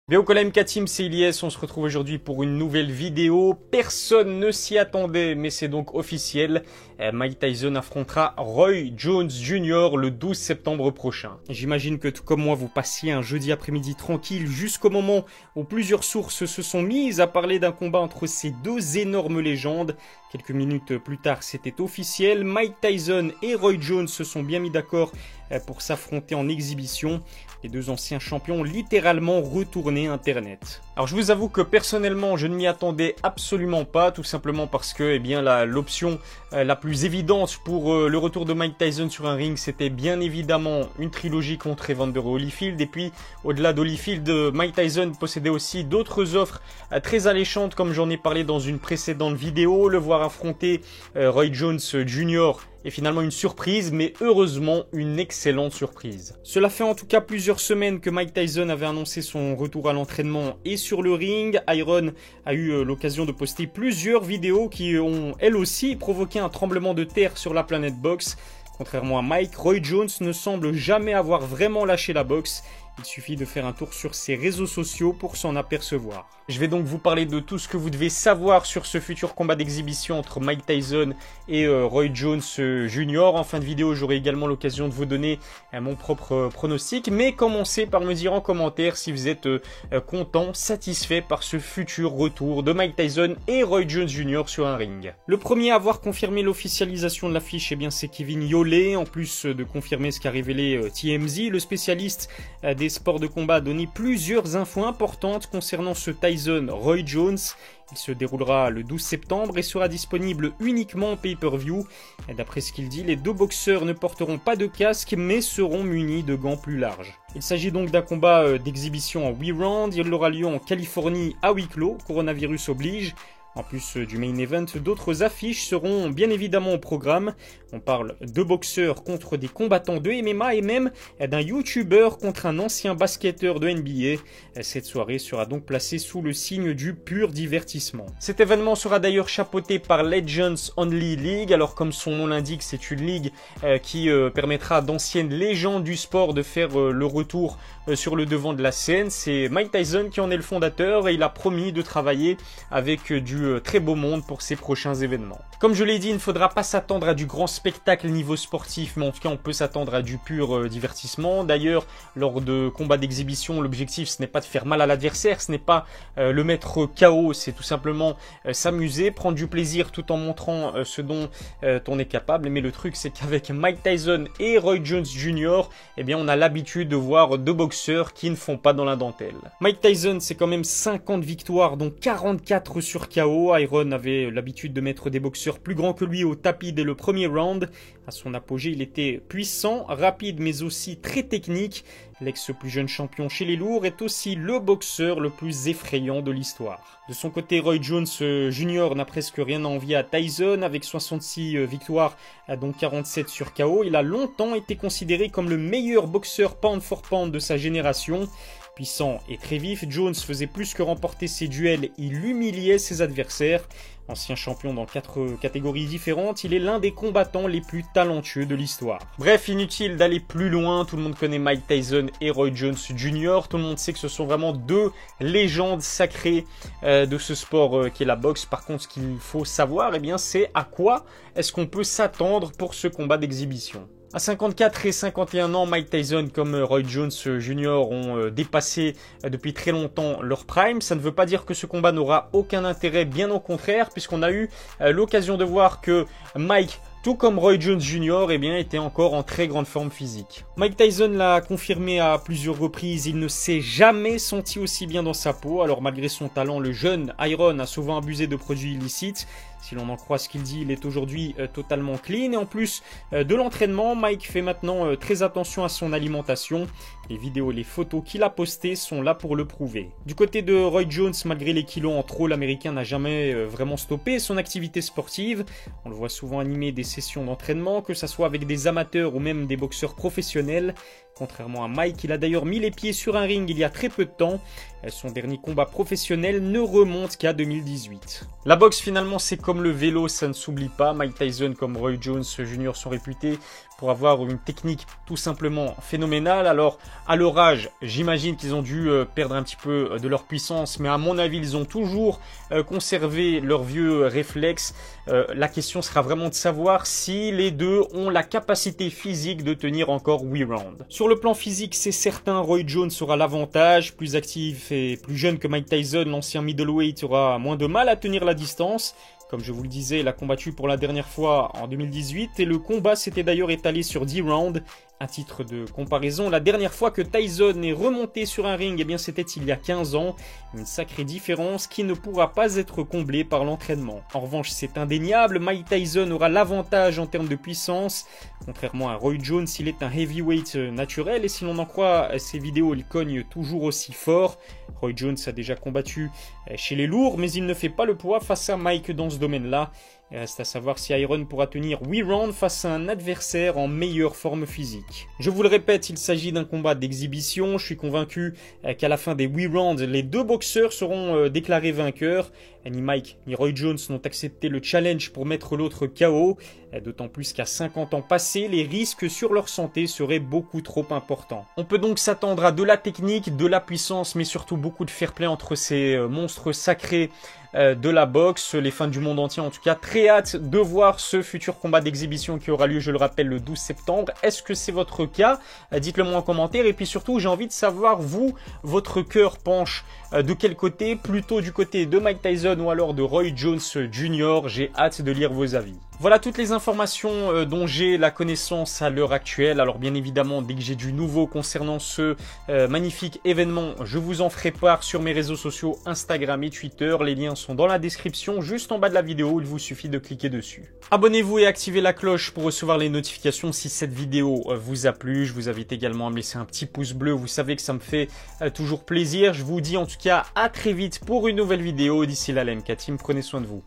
BOKLMK Team, c'est Ilyes, on se retrouve aujourd'hui pour une nouvelle vidéo. Personne ne s'y attendait, mais c'est donc officiel. Mike Tyson affrontera Roy Jones Jr. le 12 septembre prochain. J'imagine que tout comme moi, vous passiez un jeudi après-midi tranquille jusqu'au moment où plusieurs sources se sont mises à parler d'un combat entre ces deux énormes légendes. Quelques minutes plus tard, c'était officiel. Mike Tyson et Roy Jones se sont bien mis d'accord pour s'affronter en exhibition. Les deux anciens champions ont littéralement retourné Internet. Alors je vous avoue que personnellement je ne m'y attendais absolument pas, tout simplement parce que l'option la plus évidente pour le retour de Mike Tyson sur un ring, c'était bien évidemment une trilogie contre Evander Holyfield. Et puis au-delà d'Holyfield, Mike Tyson possédait aussi d'autres offres très alléchantes, comme j'en ai parlé dans une précédente vidéo. Le voir affronter Roy Jones Jr. est finalement une surprise, mais heureusement une excellente surprise. Cela fait en tout cas plusieurs semaines que Mike Tyson avait annoncé son retour à l'entraînement et sur le ring. Iron a eu l'occasion de poster plusieurs vidéos qui ont elles aussi provoqué un tremblement de terre sur la planète boxe. Contrairement à Mike, Roy Jones ne semble jamais avoir vraiment lâché la boxe. Il suffit de faire un tour sur ses réseaux sociaux pour s'en apercevoir. Je vais donc vous parler de tout ce que vous devez savoir sur ce futur combat d'exhibition entre Mike Tyson et Roy Jones Jr. En fin de vidéo, j'aurai également l'occasion de vous donner mon propre pronostic. Mais commencez par me dire en commentaire si vous êtes content, satisfait par ce futur retour de Mike Tyson et Roy Jones Jr. sur un ring. Le premier à avoir confirmé l'officialisation de l'affiche, c'est Kevin Yolley. En plus de confirmer ce qu'a révélé TMZ, le spécialiste des sports de combat a donné plusieurs infos importantes concernant ce Tyson-Roy Jones. Il se déroulera le 12 septembre et sera disponible uniquement en pay-per-view. D'après ce qu'il dit, les deux boxeurs ne porteront pas de casque mais seront munis de gants plus larges. Il s'agit donc d'un combat d'exhibition en 8 rounds. Il aura lieu en Californie à huis clos, coronavirus oblige. En plus du main event, d'autres affiches seront bien évidemment au programme. On parle de boxeurs contre des combattants de MMA et même d'un YouTuber contre un ancien basketteur de NBA. Cette soirée sera donc placée sous le signe du pur divertissement. Cet événement sera d'ailleurs chapeauté par Legends Only League. Alors comme son nom l'indique, c'est une ligue qui permettra d'anciennes légendes du sport de faire le retour sur le devant de la scène. C'est Mike Tyson qui en est le fondateur et il a promis de travailler avec du très beau monde pour ces prochains événements. Comme je l'ai dit, il ne faudra pas s'attendre à du grand spectacle niveau sportif, mais en tout cas on peut s'attendre à du pur divertissement. D'ailleurs, lors de combats d'exhibition, l'objectif ce n'est pas de faire mal à l'adversaire, ce n'est pas le mettre KO, c'est tout simplement s'amuser, prendre du plaisir tout en montrant ce dont on est capable. Mais le truc c'est qu'avec Mike Tyson et Roy Jones Jr., on a l'habitude de voir deux boxeurs qui ne font pas dans la dentelle. Mike Tyson c'est quand même 50 victoires dont 44 sur KO. Iron avait l'habitude de mettre des boxeurs plus grands que lui au tapis dès le premier round. À son apogée, il était puissant, rapide mais aussi très technique. L'ex plus jeune champion chez les lourds est aussi le boxeur le plus effrayant de l'histoire. De son côté, Roy Jones Jr. n'a presque rien à envier à Tyson. Avec 66 victoires, dont 47 sur KO, il a longtemps été considéré comme le meilleur boxeur pound for pound de sa génération. Puissant et très vif, Jones faisait plus que remporter ses duels, il humiliait ses adversaires. Ancien champion dans 4 catégories différentes, il est l'un des combattants les plus talentueux de l'histoire. Bref, inutile d'aller plus loin, tout le monde connaît Mike Tyson et Roy Jones Jr. Tout le monde sait que ce sont vraiment deux légendes sacrées de ce sport qui est la boxe. Par contre, ce qu'il faut savoir, c'est à quoi est-ce qu'on peut s'attendre pour ce combat d'exhibition. À 54 et 51 ans, Mike Tyson comme Roy Jones Jr. ont dépassé depuis très longtemps leur prime. Ça ne veut pas dire que ce combat n'aura aucun intérêt, bien au contraire, puisqu'on a eu l'occasion de voir que Mike, tout comme Roy Jones Jr., était encore en très grande forme physique. Mike Tyson l'a confirmé à plusieurs reprises, il ne s'est jamais senti aussi bien dans sa peau. Alors malgré son talent, le jeune Iron a souvent abusé de produits illicites. Si l'on en croit ce qu'il dit, il est aujourd'hui totalement clean. Et en plus de l'entraînement, Mike fait maintenant très attention à son alimentation. Les vidéos et les photos qu'il a postées sont là pour le prouver. Du côté de Roy Jones, malgré les kilos en trop, l'Américain n'a jamais vraiment stoppé son activité sportive. On le voit souvent animer des sessions d'entraînement, que ce soit avec des amateurs ou même des boxeurs professionnels. Contrairement à Mike, il a d'ailleurs mis les pieds sur un ring il y a très peu de temps. Son dernier combat professionnel ne remonte qu'à 2018. La boxe finalement c'est comme le vélo, ça ne s'oublie pas. Mike Tyson comme Roy Jones Jr. sont réputés pour avoir une technique tout simplement phénoménale. Alors à leur âge, j'imagine qu'ils ont dû perdre un petit peu de leur puissance, mais à mon avis ils ont toujours conservé leurs vieux réflexes. La question sera vraiment de savoir si les deux ont la capacité physique de tenir encore 8 rounds. Sur le plan physique, c'est certain, Roy Jones aura l'avantage, plus actif et plus jeune que Mike Tyson, l'ancien middleweight aura moins de mal à tenir la distance. Comme je vous le disais, il a combattu pour la dernière fois en 2018 et le combat s'était d'ailleurs étalé sur 10 rounds. À titre de comparaison, la dernière fois que Tyson est remonté sur un ring, eh bien c'était il y a 15 ans. Une sacrée différence qui ne pourra pas être comblée par l'entraînement. En revanche, c'est indéniable, Mike Tyson aura l'avantage en termes de puissance. Contrairement à Roy Jones, il est un heavyweight naturel et si l'on en croit ses vidéos, il cogne toujours aussi fort. Roy Jones a déjà combattu chez les lourds, mais il ne fait pas le poids face à Mike dans ce domaine-là. Il reste à savoir si Iron pourra tenir 8 rounds face à un adversaire en meilleure forme physique. Je vous le répète, il s'agit d'un combat d'exhibition. Je suis convaincu qu'à la fin des 8 rounds, les deux boxeurs seront déclarés vainqueurs. Ni Mike ni Roy Jones n'ont accepté le challenge pour mettre l'autre KO. D'autant plus qu'à 50 ans passés, les risques sur leur santé seraient beaucoup trop importants. On peut donc s'attendre à de la technique, de la puissance, mais surtout beaucoup de fair play entre ces monstres sacrés de la boxe, les fans du monde entier en tout cas. Très hâte de voir ce futur combat d'exhibition qui aura lieu, je le rappelle, le 12 septembre. Est-ce que c'est votre cas? Dites-le moi en commentaire. Et puis surtout, j'ai envie de savoir, vous, votre cœur penche de quel côté? Plutôt du côté de Mike Tyson ou alors de Roy Jones Jr. J'ai hâte de lire vos avis. Voilà toutes les informations dont j'ai la connaissance à l'heure actuelle. Alors bien évidemment, dès que j'ai du nouveau concernant ce magnifique événement, je vous en ferai part sur mes réseaux sociaux Instagram et Twitter. Les liens sont dans la description, juste en bas de la vidéo. Il vous suffit de cliquer dessus. Abonnez-vous et activez la cloche pour recevoir les notifications si cette vidéo vous a plu. Je vous invite également à me laisser un petit pouce bleu. Vous savez que ça me fait toujours plaisir. Je vous dis en tout cas à très vite pour une nouvelle vidéo. D'ici là, la MK Team, prenez soin de vous.